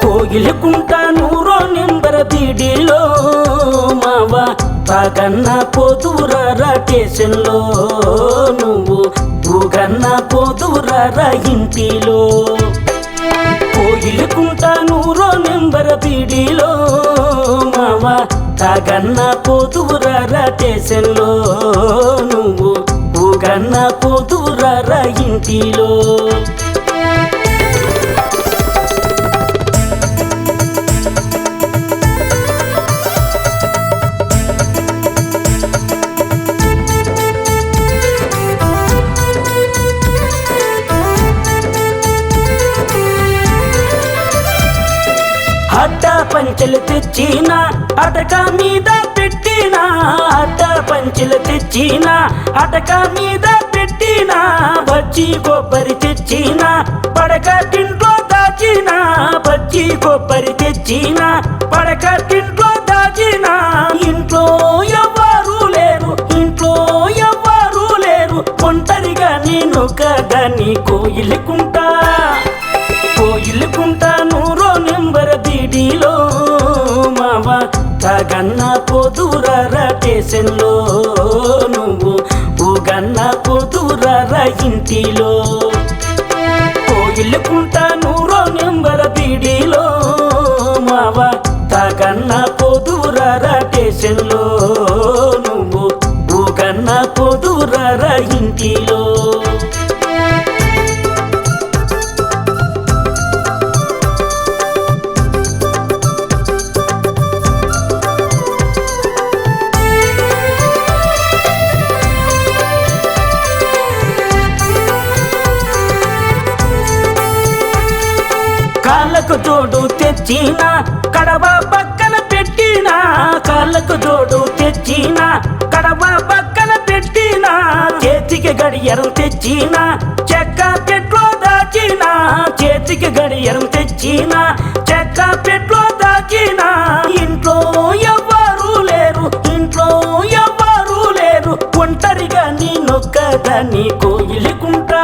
Koilakunta నూరో number బీడీలో మావా తాగన్న పోతురారా స్టేషన్లో నువ్వు ఊగన్న పోతురారా ఇంటిలో. కోయిలకుంట నూరో నెంబర్ బీడీలో మావా తాగన్న పోతురారా స్టేషన్లో నువ్వు ఊగన్న పోతురారా ఇంటిలో. అడ్డ పంచెలు తెచ్చిన అటక మీద పెట్టిన, అడ్డ పంచెలు తెచ్చిన అటక మీద పెట్టిన, బజ్జి కొబ్బరి తెచ్చిన పడక తింట్లో దాచిన, బజ్జి కొబ్బరి తెచ్చిన పడక తింట్లో దాచిన. ఇంట్లో ఎవ్వరు లేరు, ఇంట్లో ఎవ్వరు లేరు, ఒంటరిగా నేను కదని కోయిలకుంటా. కోయిలకుంట నూరో నెంబర్ బీడీలో మావా తాగన్న పోతురారా స్టేషన్లో నువ్వు ఊగన్న పోతురారా ఇంటిలో. కోయిలకుంట నూరో నెంబర్ బీడీలో మావా తాగన్న పోతురారా స్టేషన్లో నువ్వు ఊగన్న పోతురారా ఇంటిలో. కాళ్ళకు జోడు తెచ్చిన కడవ పక్కన పెట్టిన, కాళ్ళకు జోడు తెచ్చిన కడవ పక్కన పెట్టిన, చేతికి గడియారం తెచ్చిన చెక్క పెట్లో దాచిన, చేతికి గడియారం తెచ్చిన చెక్క పెట్లో దాచిన. ఇంట్లో ఎవ్వరు లేరు, ఇంట్లో ఎవ్వరు లేరు, ఒంటరిగా నేనొక్కదాన్ని కోయిలకుంటా.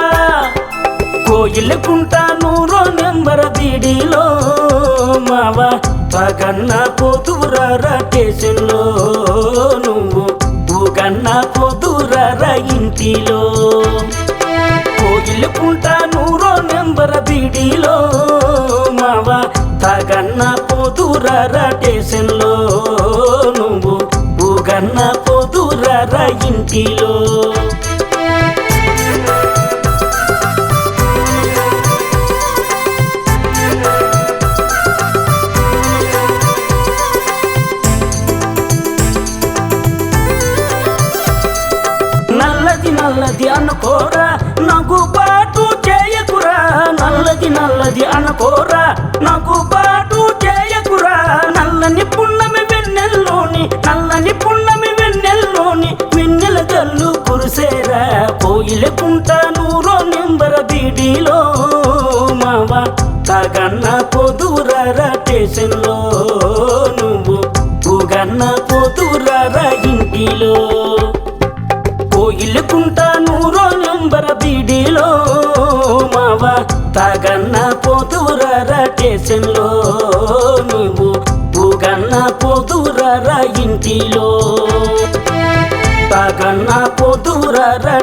కోయిలకుంట నూరో నెంబర్ బీడీలో మావా తాగన్న పోతురారా స్టేషన్లో నువ్వు ఊగన్న పోతురారా ఇంటిలో. కోయిలకుంట నూరో నెంబర్ బీడీలో మావా తాగన్న పోతురారా స్టేషన్లో నువ్వు ఊగన్న పోతురారా ఇంటిలో. నల్లది అనుకోరా నాకు పాటు చేయకురా, నల్లది నల్లది అనుకోరా నాకు పాటు చేయకురా. నల్లని పున్నమి వెన్నెల్లోని, నల్లని పున్నమి వెన్నెల్లోని వెన్నెల జల్లు కురిసేరా. కోయిలకుంట నూరో నెంబర్ బీడీలో మావా తాగన్న పోతురారా స్టేషన్లో నువ్వు ఊగన్న పోతురారా ఇంటిలో. కోయిలకుంట నూరో నెంబర్ బీడీలో మావా తాగన్న పోతురారా స్టేషన్లో నువ్వు ఊగన్న పోతురారా ఇంటిలో. తాగన్న పోతురారా